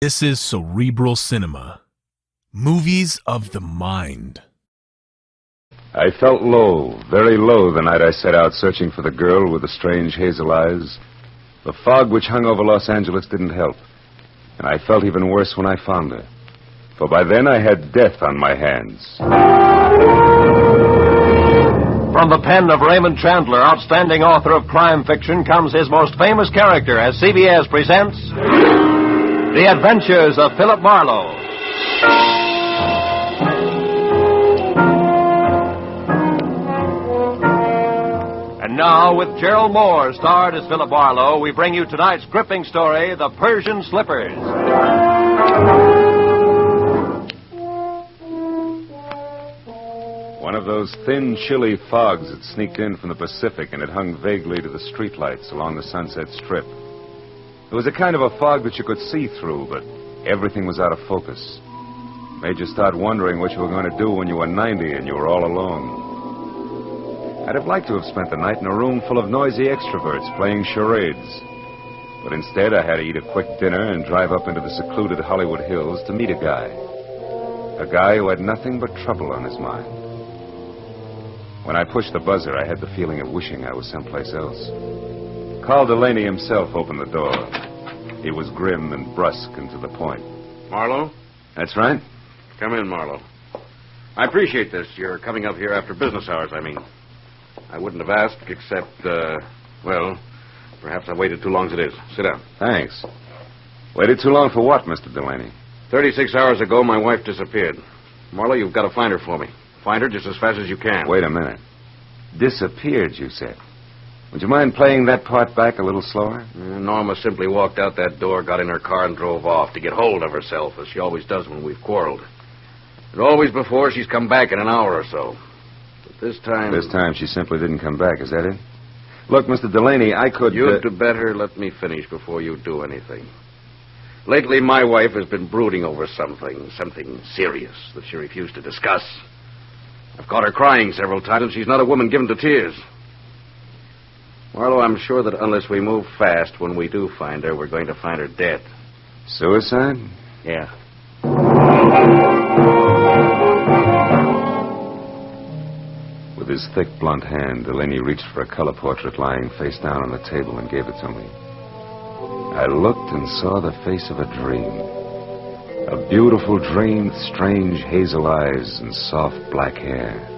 This is cerebral cinema. Movies of the mind. I felt low, very low, the night I set out searching for the girl with the strange hazel eyes. The fog which hung over Los Angeles didn't help. And I felt even worse when I found her. For by then I had death on my hands. From the pen of Raymond Chandler, outstanding author of crime fiction, comes his most famous character as CBS presents The Adventures of Philip Marlowe. And now, with Gerald Moore starred as Philip Marlowe, we bring you tonight's gripping story, The Persian Slippers. One of those thin, chilly fogs that sneaked in from the Pacific, and it hung vaguely to the streetlights along the Sunset Strip. It was a kind of a fog that you could see through, but everything was out of focus. Made you start wondering what you were going to do when you were 90 and you were all alone. I'd have liked to have spent the night in a room full of noisy extroverts playing charades. But instead, I had to eat a quick dinner and drive up into the secluded Hollywood Hills to meet a guy. A guy who had nothing but trouble on his mind. When I pushed the buzzer, I had the feeling of wishing I was someplace else. Carl Dellany himself opened the door. He was grim and brusque and to the point. Marlowe? That's right. Come in, Marlowe. I appreciate this. You're coming up here after business hours, I mean. I wouldn't have asked except, well, perhaps I waited too long as it is. Sit down. Thanks. Waited too long for what, Mr. Dellany? 36 hours ago, my wife disappeared. Marlowe, you've got to find her for me. Find her just as fast as you can. Wait a minute. Disappeared, you said. Would you mind playing that part back a little slower? Norma simply walked out that door, got in her car, and drove off to get hold of herself, as she always does when we've quarreled. And always before, she's come back in an hour or so. But this time... This time she simply didn't come back, is that it? Look, Mr. Dellany, I could... You'd better let me finish before you do anything. Lately, my wife has been brooding over something serious that she refused to discuss. I've caught her crying several times, and she's not a woman given to tears. Marlowe, I'm sure that unless we move fast, when we do find her, we're going to find her dead. Suicide? Yeah. With his thick, blunt hand, Dellany reached for a color portrait lying face down on the table and gave it to me. I looked and saw the face of a dream. A beautiful dream with strange hazel eyes and soft black hair.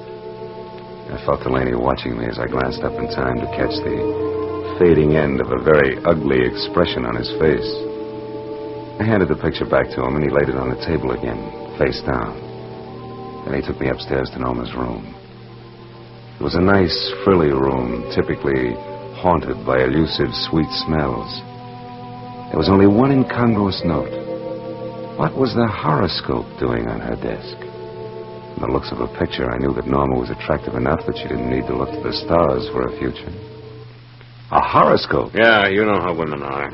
I felt Dellany watching me as I glanced up in time to catch the fading end of a very ugly expression on his face. I handed the picture back to him, and he laid it on the table again, face down. Then he took me upstairs to Norma's room. It was a nice, frilly room, typically haunted by elusive, sweet smells. There was only one incongruous note. What was the horoscope doing on her desk? From the looks of her picture, I knew that Norma was attractive enough that she didn't need to look to the stars for a future. A horoscope? Yeah, you know how women are.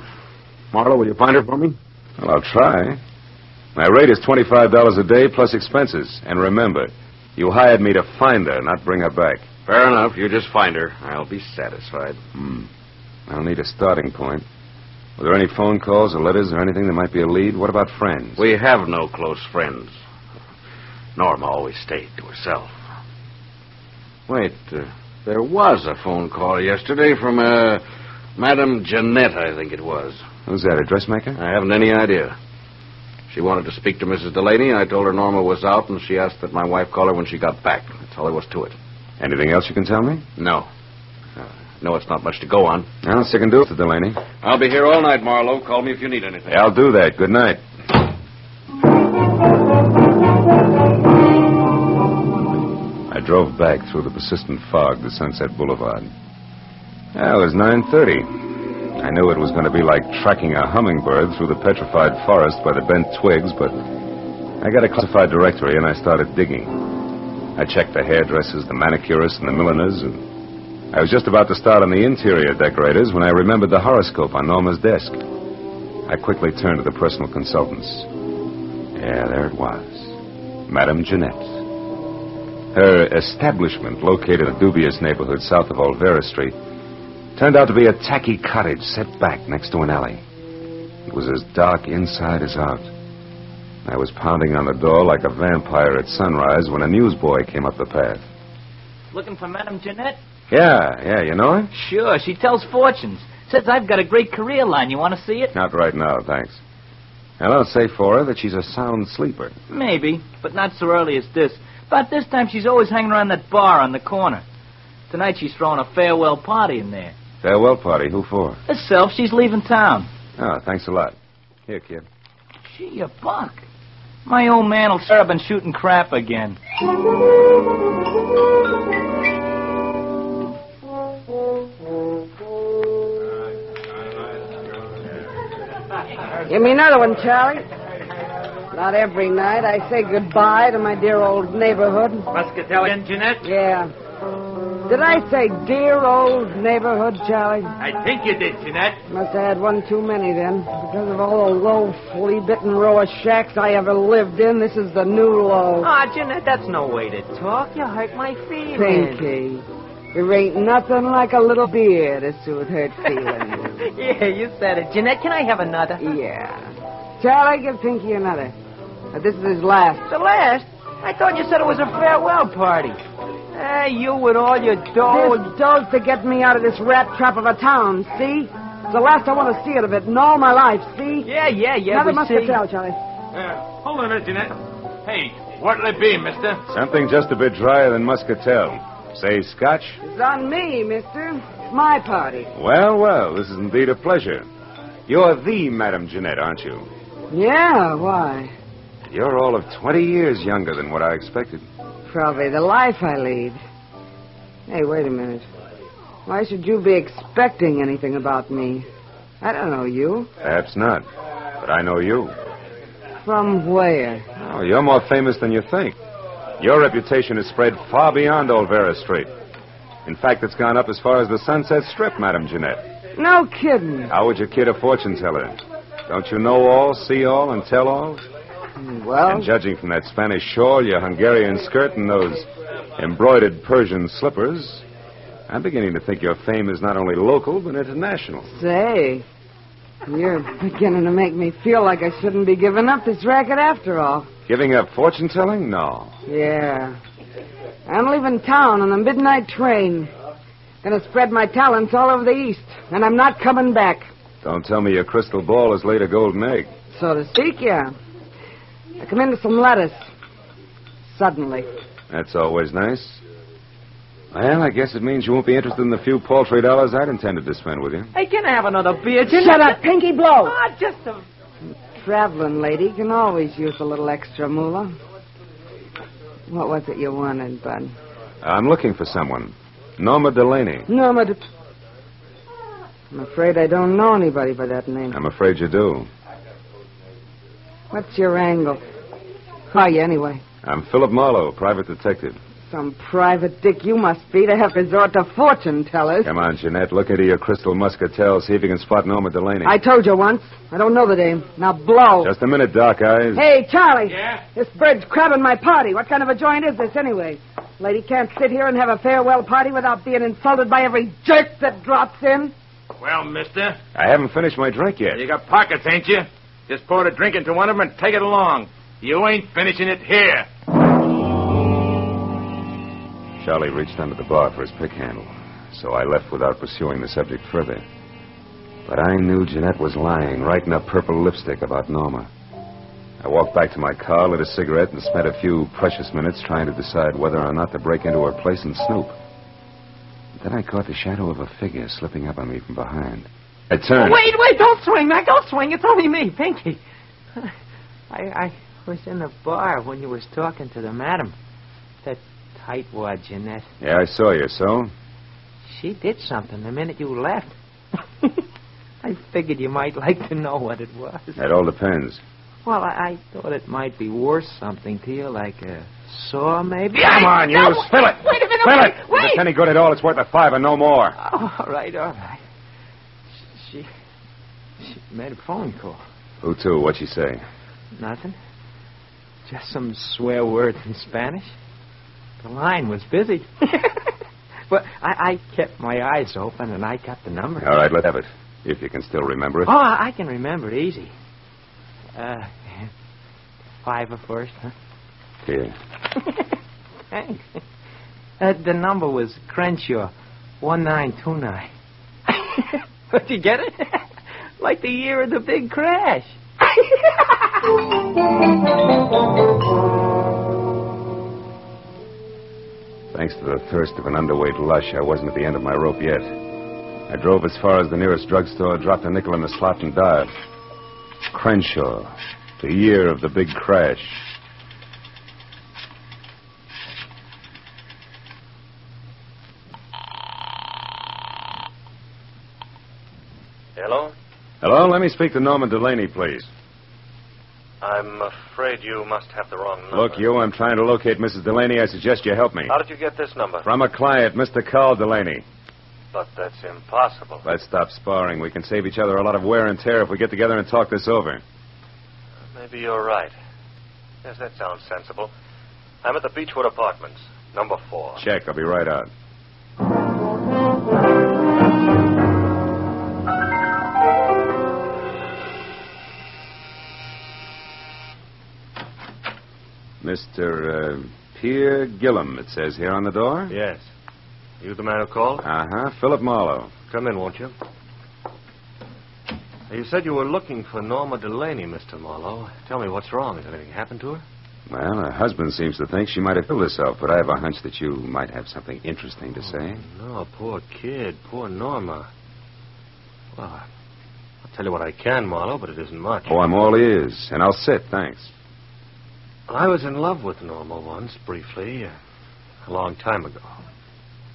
Marlowe, will you find her for me? Well, I'll try. My rate is $25 a day plus expenses. And remember, you hired me to find her, not bring her back. Fair enough. You just find her. I'll be satisfied. I'll need a starting point. Were there any phone calls or letters or anything that might be a lead? What about friends? We have no close friends. Norma always stayed to herself. Wait, there was a phone call yesterday from, Madame Janette, I think it was. Who's that, a dressmaker? I haven't any idea. She wanted to speak to Mrs. Dellany. I told her Norma was out, and she asked that my wife call her when she got back. That's all there was to it. Anything else you can tell me? No. No, it's not much to go on. Well, so you can do it, Mr. Dellany. I'll be here all night, Marlowe. Call me if you need anything. Yeah, I'll do that. Good night. I drove back through the persistent fog to Sunset Boulevard. Well, it was 9:30. I knew it was going to be like tracking a hummingbird through the petrified forest by the bent twigs, but I got a classified directory and I started digging. I checked the hairdressers, the manicurists, and the milliners, and I was just about to start on the interior decorators when I remembered the horoscope on Norma's desk. I quickly turned to the personal consultants. Yeah, there it was. Madame Janette. Her establishment, located in a dubious neighborhood south of Olvera Street, turned out to be a tacky cottage set back next to an alley. was as dark inside as out. I was pounding on the door like a vampire at sunrise when a newsboy came up the path. Looking for Madame Janette? Yeah, you know her? Sure, she tells fortunes. Says I've got a great career line. You want to see it? Not right now, thanks. And I'll say for her that she's a sound sleeper. Maybe, but not so early as this. About this time, she's always hanging around that bar on the corner. Tonight, she's throwing a farewell party in there. Farewell party? Who for? Herself. She's leaving town. Oh, thanks a lot. Here, kid. Gee, a buck. My old man'll start up and shooting crap again. Give me another one, Charlie. Not every night I say goodbye to my dear old neighborhood. Muscatelian, Janette? Yeah. Did I say dear old neighborhood, Charlie? I think you did, Janette. Must have had one too many then. Because of all the low, flea-bitten row of shacks I ever lived in, this is the new low. Ah, Janette, that's no way to talk. You hurt my feelings. Pinky, there ain't nothing like a little beer to soothe hurt feelings. Yeah, you said it. Janette, can I have another? Yeah. Charlie, give Pinky another. This is his last. The last? I thought you said it was a farewell party. You with all your dough. This dough's to get me out of this rat trap of a town, see? It's the last I want to see it of it in all my life, see? Yeah, Another muscatel, Charlie. Hold on a minute, Janette. Hey, what'll it be, mister? Something just a bit drier than muscatel. Say scotch? It's on me, mister. It's my party. Well, this is indeed a pleasure. You're the Madame Janette, aren't you? Yeah, why? You're all of 20 years younger than what I expected. Probably the life I lead. Hey, wait a minute. Why should you be expecting anything about me? I don't know you. Perhaps not, but I know you. From where? Oh, you're more famous than you think. Your reputation has spread far beyond Old Vera Street. In fact, it's gone up as far as the Sunset Strip, Madame Janette. No kidding. How would you kid a fortune teller? Don't you know all, see all, and tell all? Well... And judging from that Spanish shawl, your Hungarian skirt, and those embroidered Persian slippers, I'm beginning to think your fame is not only local, but international. Say, you're beginning to make me feel like I shouldn't be giving up this racket after all. Giving up fortune-telling? No. Yeah. I'm leaving town on the midnight train. Gonna spread my talents all over the East, and I'm not coming back. Don't tell me your crystal ball has laid a golden egg. So to speak, yeah. I come into some lettuce. Suddenly. That's always nice. Well, I guess it means you won't be interested in the few paltry dollars I'd intended to spend with you. Hey, can I have another beer, Janette? Shut up, Pinky Blow! Ah, just a... Traveling lady can always use a little extra moolah. What was it you wanted, Bud? I'm looking for someone. Norma Dellany. Norma... I'm afraid I don't know anybody by that name. I'm afraid you do. What's your angle? Who are you, anyway? I'm Philip Marlowe, private detective. Some private dick you must be to have to resort to fortune tellers. Come on, Janette. Look into your crystal muscatel. See if you can spot Norma Dellany. I told you once. I don't know the name. Now blow. Just a minute, Dark Eyes. Hey, Charlie. Yeah? This bird's crabbing my party. What kind of a joint is this, anyway? Lady can't sit here and have a farewell party without being insulted by every jerk that drops in. Well, mister, I haven't finished my drink yet. you got pockets, ain't you? Just pour the drink into one of them and take it along. You ain't finishing it here. Charlie reached under the bar for his pick handle, so I left without pursuing the subject further. But I knew Janette was lying, right in a purple lipstick about Norma. I walked back to my car, lit a cigarette, and spent a few precious minutes trying to decide whether or not to break into her place and snoop. Then I caught the shadow of a figure slipping up on me from behind. I turned. Wait, don't swing, Mac, don't swing. It's only me, Pinky. I was in the bar when you was talking to the madam. That tightwad, Janette. Yeah, I saw you, so? She did something the minute you left. I figured you might like to know what it was. That all depends. Well, I thought it might be worth something to you, like a saw, maybe. Come on, you. Spill it. Wait a minute. Spill it. Wait. If it's any good at all, it's worth a $5 and no more. Oh, all right. She made a phone call. Who to? What'd she say? Nothing. Just some swear words in Spanish. The line was busy. But I kept my eyes open, and I got the number. All right, let's have it. If you can still remember it. Oh, I can remember it easy. 5 first, huh? Here. Thanks. The number was Crenshaw, 1929. Did you get it? Like the year of the big crash. Thanks to the thirst of an underweight lush, I wasn't at the end of my rope yet. I drove as far as the nearest drugstore, dropped a nickel in the slot, and dived. Crenshaw, the year of the big crash. Hello? Hello, let me speak to Norma Dellany, please. I'm afraid you must have the wrong number. Look, I'm trying to locate Mrs. Dellany. I suggest you help me. How did you get this number? From a client, Mr. Carl Dellany. But that's impossible. Let's stop sparring. We can save each other a lot of wear and tear if we get together and talk this over. Maybe you're right. Yes, that sounds sensible. I'm at the Beechwood Apartments, number 4. Check. I'll be right out. Mr. Pierre Gillum, it says here on the door. Yes. You the man who called? Uh-huh. Philip Marlowe. Come in, won't you? You said you were looking for Norma Dellany, Mr. Marlowe. Tell me, what's wrong? Has anything happened to her? Well, her husband seems to think she might have killed herself, but I have a hunch that you might have something interesting to say. No, poor kid. Poor Norma. Well, I'll tell you what I can, Marlowe, but it isn't much. Oh, I'm all ears, and I'll sit, thanks. I was in love with Norma once, briefly, a long time ago.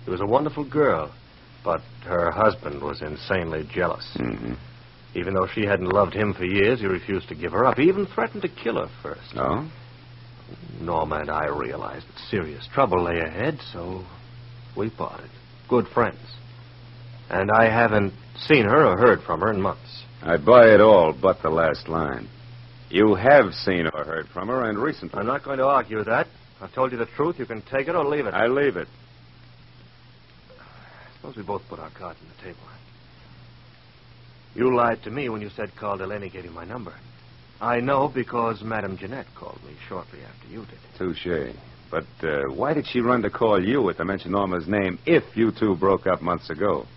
She was a wonderful girl, but her husband was insanely jealous. Mm-hmm. Even though she hadn't loved him for years, he refused to give her up. He even threatened to kill her first. Oh? Norma and I realized that serious trouble lay ahead, so we parted. Good friends. And I haven't seen her or heard from her in months. I buy it all but the last line. You have seen or heard from her, and recently. I'm not going to argue that. I've told you the truth. You can take it or leave it. I leave it. Suppose we both put our cards on the table. You lied to me when you said Carl Dellany gave you my number. I know because Madame Janette called me shortly after you did. Touché. But why did she run to call you at the mention of Norma's name if you two broke up months ago?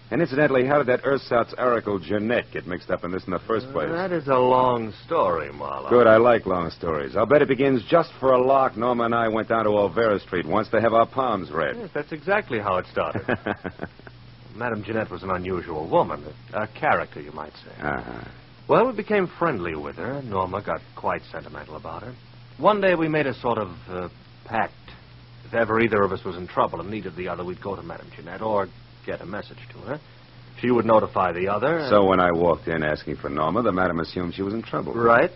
And incidentally, how did that ersatz oracle Janette get mixed up in this in the first place? That is a long story, Marlowe. Good, I like long stories. I'll bet it begins just for a lark. Norma and I went down to Olvera Street once to have our palms read. Yes, that's exactly how it started. Madame Janette was an unusual woman, a character, you might say. Uh-huh. Well, we became friendly with her. Norma got quite sentimental about her. One day we made a sort of pact. If ever either of us was in trouble and needed the other, we'd go to Madame Janette or get a message to her. She would notify the other. So when I walked in asking for Norma, the madam assumed she was in trouble. Right.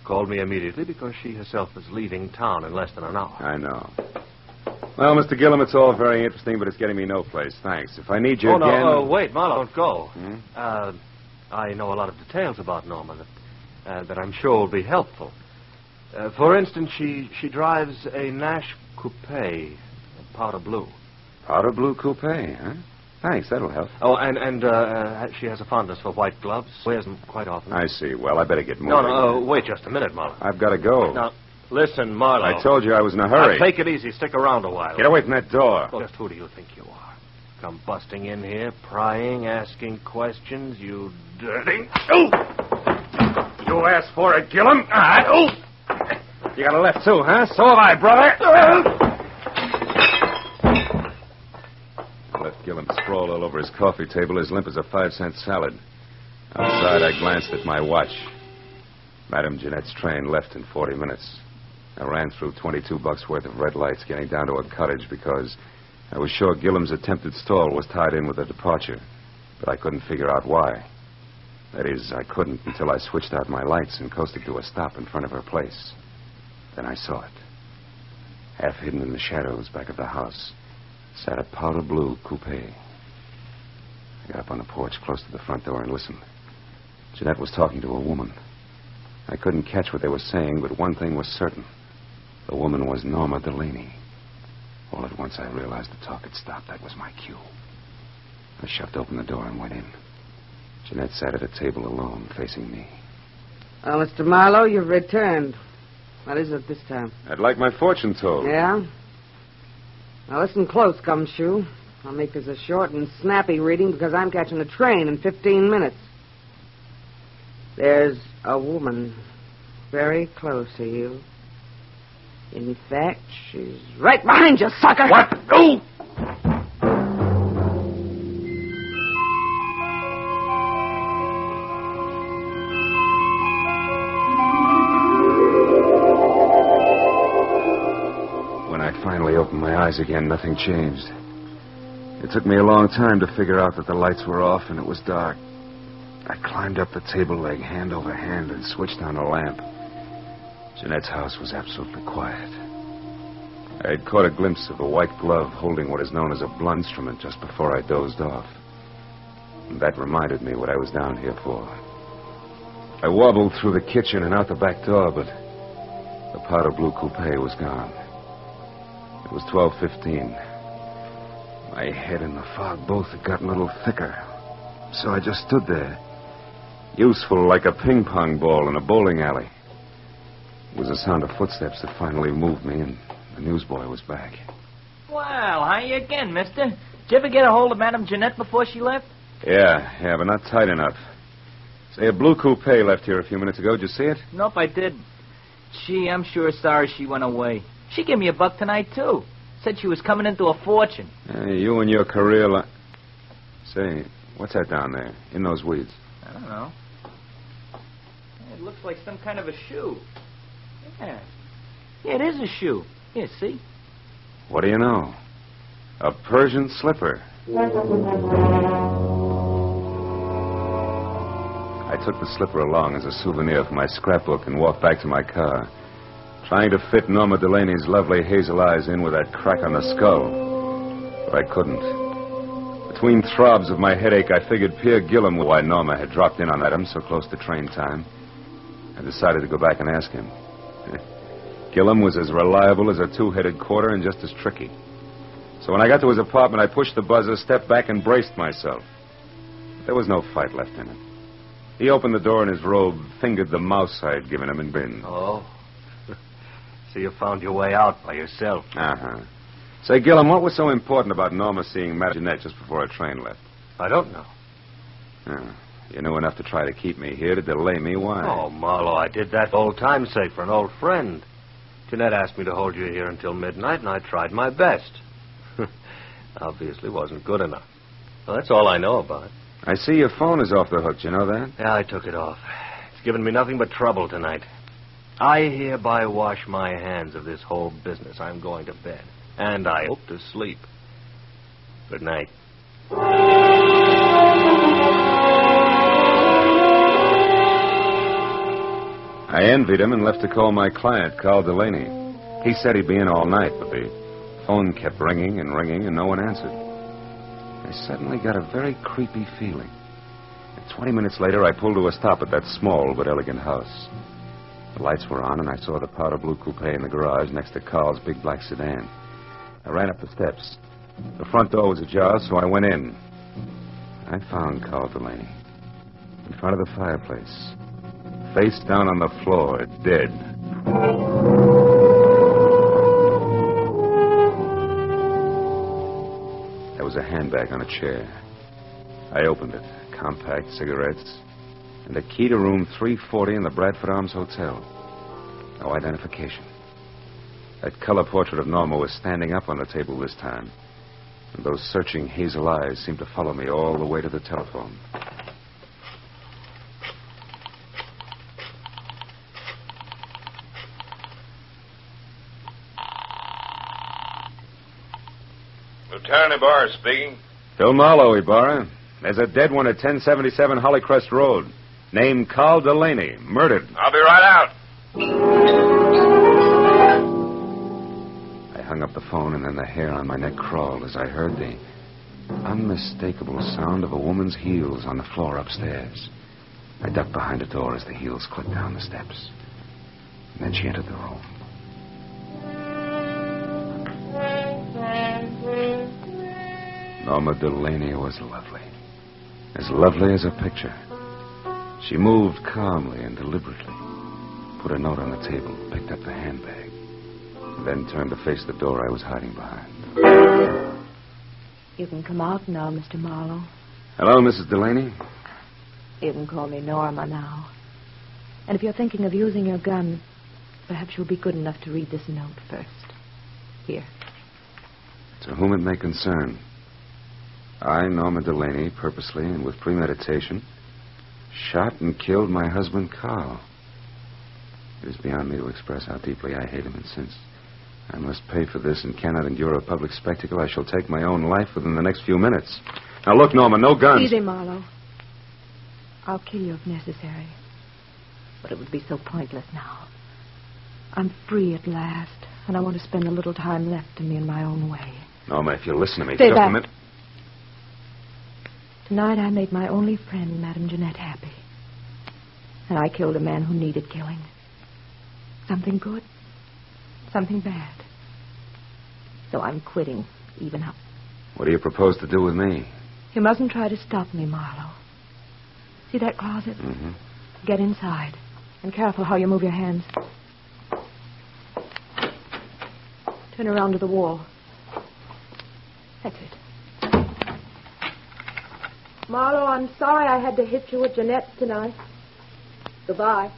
Called me immediately because she herself was leaving town in less than an hour. I know. Well, Mr. Gillum, it's all very interesting, but it's getting me no place. Thanks. If I need you again... No, wait, Marlowe, don't go. I know a lot of details about Norma that I'm sure will be helpful. For instance, she drives a Nash coupe, powder blue. Powder blue coupe, huh? Thanks, that'll help. Oh, and she has a fondness for white gloves. Wears them quite often. I see. Well, I better get moving. No, wait just a minute, Marlowe. I've got to go. Now, listen, Marlowe. I told you I was in a hurry. Now, take it easy. Stick around a while. Get away from that door. Well, just who do you think you are? Come busting in here, prying, asking questions, you dirty... Oh! You asked for it, Gillum. Oh! You got a left, too, huh? So have I, brother. I left Gillum sprawled all over his coffee table, as limp as a 5-cent salad. Outside, I glanced at my watch. Madame Janette's train left in 40 minutes. I ran through $22 worth of red lights, getting down to a cottage because I was sure Gillum's attempted stall was tied in with a departure, but I couldn't figure out why. That is, I couldn't until I switched out my lights and coasted to a stop in front of her place. Then I saw it. Half hidden in the shadows back of the house sat a powder blue coupe. I got up on the porch close to the front door and listened. Janette was talking to a woman. I couldn't catch what they were saying, but one thing was certain. The woman was Norma Dellany. All at once I realized the talk had stopped. That was my cue. I shoved open the door and went in. Janette sat at a table alone, facing me. Well, Mr. Marlowe, you've returned. What is it this time? I'd like my fortune told. Yeah? Now listen close, Gumshoe. I'll make this a short and snappy reading because I'm catching a train in 15 minutes. There's a woman very close to you. In fact, she's right behind you, sucker! What? No! When I finally opened my eyes again, nothing changed. It took me a long time to figure out that the lights were off and it was dark. I climbed up the table leg, hand over hand, and switched on a lamp. Janette's house was absolutely quiet. I had caught a glimpse of a white glove holding what is known as a blunt instrument just before I dozed off. And that reminded me what I was down here for. I wobbled through the kitchen and out the back door, but the powder blue coupe was gone. It was 12:15. My head and the fog both had gotten a little thicker. So I just stood there, useful like a ping-pong ball in a bowling alley. It was the sound of footsteps that finally moved me, and the newsboy was back. Well, how you again, mister? Did you ever get a hold of Madame Janette before she left? Yeah, but not tight enough. Say, a blue coupe left here a few minutes ago. Did you see it? Nope, I didn't. Gee, I'm sure sorry she went away. She gave me $1 tonight, too. Said she was coming into a fortune. You and your career... Say, what's that down there, in those weeds? I don't know. It looks like some kind of a shoe. Yeah, it is a shoe. Here, see? What do you know? A Persian slipper. I took the slipper along as a souvenir for my scrapbook and walked back to my car, trying to fit Norma Dellany's lovely hazel eyes in with that crack on the skull. But I couldn't. Between throbs of my headache, I figured Pierre Gillum why Norma had dropped in on Adam so close to train time. I decided to go back and ask him. Gillum was as reliable as a two-headed quarter and just as tricky. So when I got to his apartment, I pushed the buzzer, stepped back, and braced myself. There was no fight left in it. He opened the door in his robe, fingered the mouse I had given him, and grinned. Oh. So you found your way out by yourself. Uh-huh. Say, Gillum, what was so important about Norma seeing Madame Janette just before her train left? I don't know. Oh, you knew enough to try to keep me here, to delay me. Why? Oh, Marlowe, I did that for old time's sake, for an old friend. Jeanette asked me to hold you here until midnight, and I tried my best. Obviously wasn't good enough. Well, that's all I know about it. I see your phone is off the hook. You know that? Yeah, I took it off. It's given me nothing but trouble tonight. I hereby wash my hands of this whole business. I'm going to bed. And I hope to sleep. Good night. I envied him and left to call my client, Carl Dellany. He said he'd be in all night, but the phone kept ringing and ringing, and no one answered. I suddenly got a very creepy feeling. 20 minutes later, I pulled to a stop at that small but elegant house. The lights were on, and I saw the powder blue coupe in the garage next to Carl's big black sedan. I ran up the steps. The front door was ajar, so I went in. I found Carl Dellany in front of the fireplace, face down on the floor, dead. There was a handbag on a chair. I opened it. Compact, cigarettes, and a key to room 340 in the Bradford Arms Hotel. No identification. That color portrait of Norma was standing up on the table this time, and those searching hazel eyes seemed to follow me all the way to the telephone. Lieutenant Ibarra speaking. Phil Marlowe, Ibarra. There's a dead one at 1077 Hollycrest Road, named Carl Dellany, murdered. I'll be right out. I hung up the phone, and then the hair on my neck crawled as I heard the unmistakable sound of a woman's heels on the floor upstairs. I ducked behind a door as the heels clicked down the steps. And then she entered the room. Norma Dellany was lovely. As lovely as a picture. She moved calmly and deliberately, put a note on the table, picked up the handbag, and then turned to face the door I was hiding behind. You can come out now, Mr. Marlowe. Hello, Mrs. Dellany. You can call me Norma now. And if you're thinking of using your gun, perhaps you'll be good enough to read this note first. Here. To whom it may concern, I, Norma Dellany, purposely and with premeditation, shot and killed my husband, Carl. It is beyond me to express how deeply I hate him, and since I must pay for this and cannot endure a public spectacle, I shall take my own life within the next few minutes. Now, look, Norma, no guns. Easy, Marlowe. I'll kill you if necessary. But it would be so pointless now. I'm free at last, and I want to spend a little time left to me in my own way. Norma, if you'll listen to me Stay just back. a minute. Tonight I made my only friend, Madame Janette, happy. And I killed a man who needed killing. Something good, something bad. So I'm quitting, even up. What do you propose to do with me? You mustn't try to stop me, Marlowe. See that closet? Mm-hmm. Get inside. And careful how you move your hands. Turn around to the wall. That's it. Marlowe, I'm sorry I had to hit you with Janette tonight. Goodbye.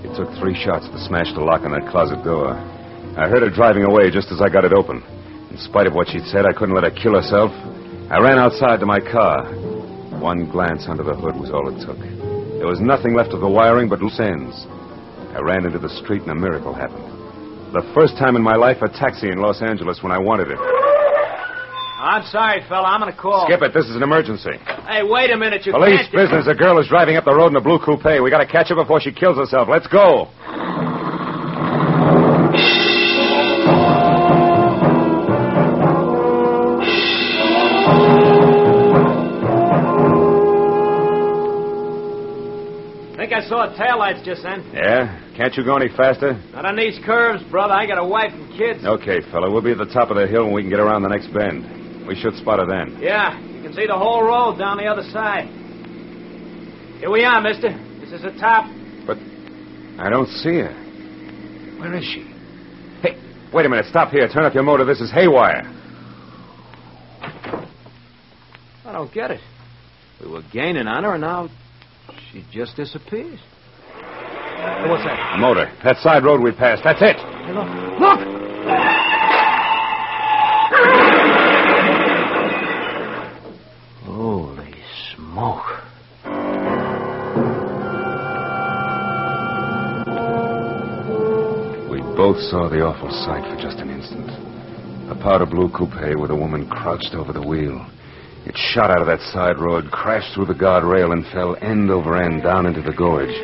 It took 3 shots to smash the lock on that closet door. I heard her driving away just as I got it open. In spite of what she'd said, I couldn't let her kill herself. I ran outside to my car. One glance under the hood was all it took. There was nothing left of the wiring but loose ends. I ran into the street and a miracle happened. The first time in my life a taxi in Los Angeles when I wanted it. I'm sorry, fella. I'm going to call. Skip it. This is an emergency. Hey, wait a minute. You Police can't... business. A girl is driving up the road in a blue coupe. We got to catch her before she kills herself. Let's go. I think I saw taillights just then. Yeah? Can't you go any faster? Not on these curves, brother. I got a wife and kids. Okay, fella. We'll be at the top of the hill when we can get around the next bend. We should spot her then. Yeah, you can see the whole road down the other side. Here we are, mister. This is the top. But I don't see her. Where is she? Hey, wait a minute. Stop here. Turn up your motor. This is haywire. I don't get it. We were gaining on her, and now she just disappears. What's that? A motor. That side road we passed. That's it. Hey, look! Holy smoke. We both saw the awful sight for just an instant. A powder blue coupe with a woman crouched over the wheel. It shot out of that side road, crashed through the guardrail, and fell end over end down into the gorge.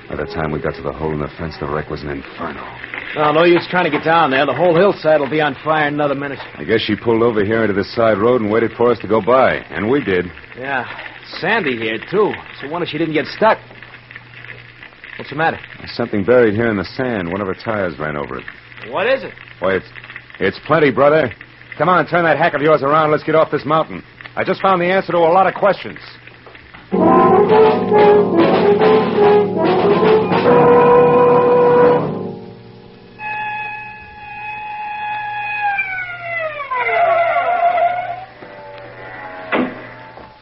By the time we got to the hole in the fence, the wreck was an inferno. No, no use trying to get down there. The whole hillside will be on fire in another minute. I guess she pulled over here into this side road and waited for us to go by. And we did. Yeah, sandy here, too. So wonder if she didn't get stuck. What's the matter? There's something buried here in the sand. One of her tires ran over it. What is it? Why, it's plenty, brother. Come on, turn that hack of yours around. Let's get off this mountain. I just found the answer to a lot of questions.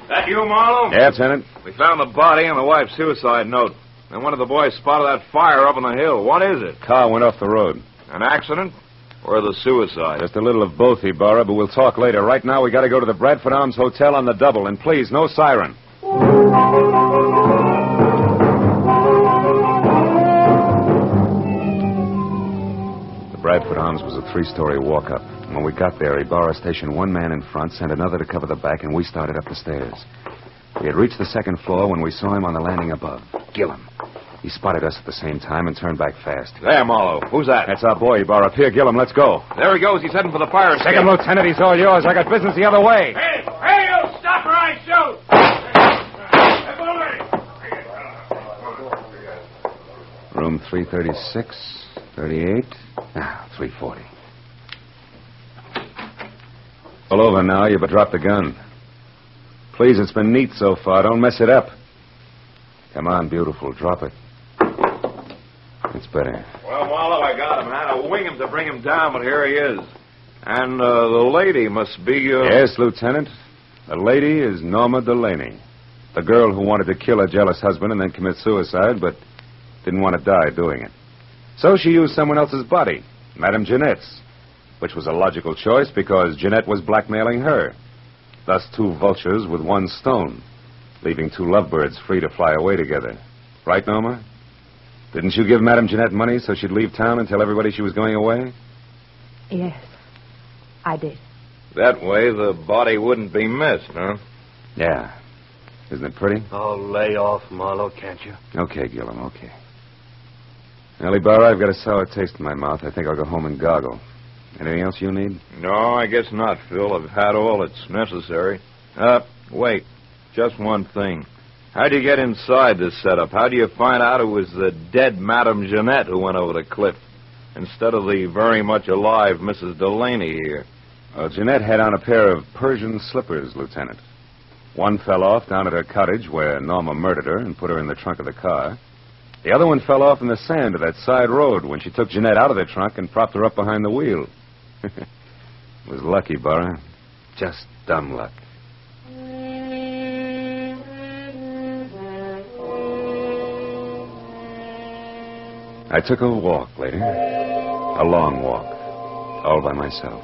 That you, Marlowe? Yeah, Lieutenant. We found the body and the wife's suicide note. And one of the boys spotted that fire up on the hill. What is it? Car went off the road. An accident? Or the suicide? Just a little of both, Ibarra, but we'll talk later. Right now, we got to go to the Bradford Arms Hotel on the double. And please, no siren. The Bradford Arms was a 3-story walk-up. When we got there, Ibarra stationed one man in front, sent another to cover the back, and we started up the stairs. We had reached the second floor when we saw him on the landing above. Gillum. He spotted us at the same time and turned back fast. There, Marlowe. Who's that? That's our boy, Ibarra. Pierre Gillum, let's go. There he goes. He's heading for the fire escape. Second Lieutenant, he's all yours. I got business the other way. Hey, you stop or I shoot! Room 336, 38, 340. All over now. You better drop the gun. Please, it's been neat so far. Don't mess it up. Come on, beautiful. Drop it. It's better. Well, Marlowe, I got him. Had to wing him to bring him down, but here he is. And the lady must be... Yes, Lieutenant. The lady is Norma Dellany. The girl who wanted to kill her jealous husband and then commit suicide, but didn't want to die doing it. So she used someone else's body, Madame Janette's, which was a logical choice because Janette was blackmailing her. Thus, two vultures with one stone, leaving two lovebirds free to fly away together. Right, Norma? Didn't you give Madame Janette money so she'd leave town and tell everybody she was going away? Yes, I did. That way the body wouldn't be missed, huh? Yeah. Isn't it pretty? Oh, lay off, Marlowe, can't you? Okay, Gillum, okay. Ellie Barr, I've got a sour taste in my mouth. I think I'll go home and goggle. Anything else you need? No, I guess not, Phil. I've had all that's necessary. Wait. Just one thing. How'd you get inside this setup? How do you find out it was the dead Madame Janette who went over the cliff instead of the very much alive Mrs. Dellany here? Well, Janette had on a pair of Persian slippers, Lieutenant. One fell off down at her cottage where Norma murdered her and put her in the trunk of the car. The other one fell off in the sand of that side road when she took Janette out of the trunk and propped her up behind the wheel. It was lucky, Burra. Just dumb luck. I took a walk later. A long walk. All by myself.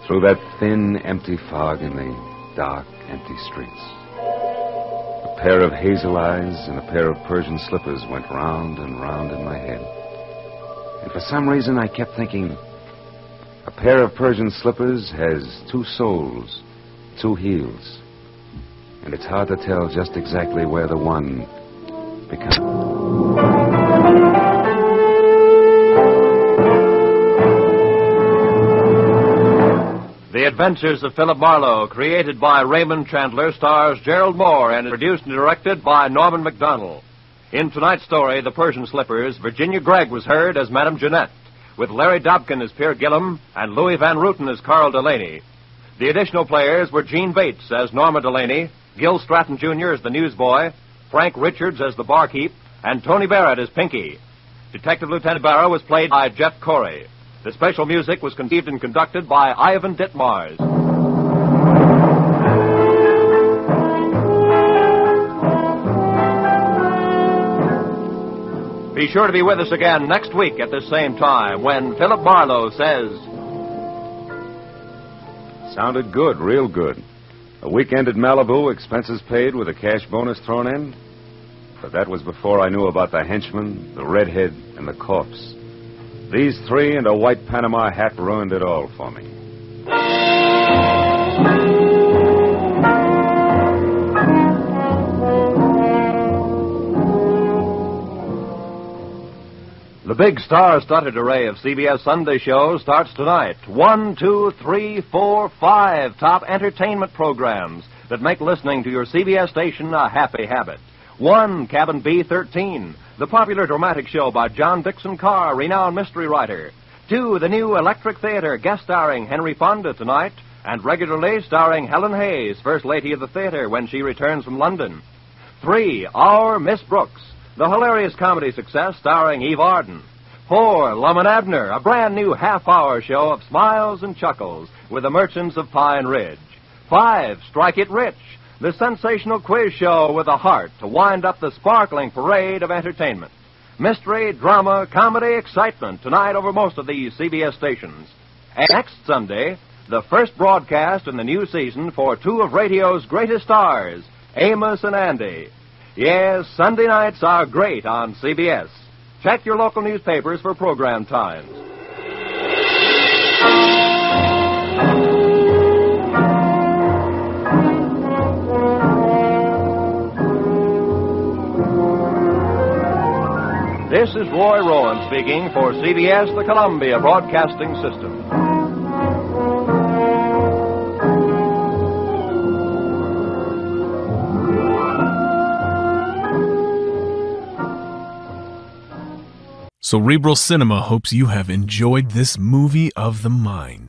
Through that thin, empty fog in the dark, empty streets. A pair of hazel eyes and a pair of Persian slippers went round and round in my head. And for some reason I kept thinking, a pair of Persian slippers has two soles, two heels. And it's hard to tell just exactly where the one becomes. The Adventures of Philip Marlowe, created by Raymond Chandler, stars Gerald Moore and is produced and directed by Norman MacDonald. In tonight's story, The Persian Slippers, Virginia Gregg was heard as Madame Janette, with Larry Dobkin as Pierre Gillum and Louis Van Rooten as Carl Dellany. The additional players were Gene Bates as Norma Dellany, Gil Stratton Jr. as the newsboy, Frank Richards as the barkeep, and Tony Barrett as Pinky. Detective Lieutenant Barrow was played by Jeff Corey. The special music was conceived and conducted by Ivan Ditmars. Be sure to be with us again next week at this same time when Philip Marlowe says... Sounded good, real good. A weekend at Malibu, expenses paid with a cash bonus thrown in. But that was before I knew about the henchman, the redhead, and the corpse. These three and a white Panama hat ruined it all for me. The big star-studded array of CBS Sunday shows starts tonight. 1, 2, 3, 4, 5 top entertainment programs that make listening to your CBS station a happy habit. 1, Cabin B-13, the popular dramatic show by John Dixon Carr, renowned mystery writer. 2, the new Electric Theater, guest starring Henry Fonda tonight, and regularly starring Helen Hayes, First Lady of the Theater, when she returns from London. 3, Our Miss Brooks, the hilarious comedy success starring Eve Arden. 4, Lum and Abner, a brand new half-hour show of smiles and chuckles with the Merchants of Pine Ridge. 5, Strike It Rich, the sensational quiz show with a heart to wind up the sparkling parade of entertainment. Mystery, drama, comedy, excitement tonight over most of these CBS stations. And next Sunday, the first broadcast in the new season for two of radio's greatest stars, Amos and Andy. Yes, Sunday nights are great on CBS. Check your local newspapers for program times. This is Roy Rowan speaking for CBS, the Columbia Broadcasting System. Cerebral Cinema hopes you have enjoyed this movie of the mind.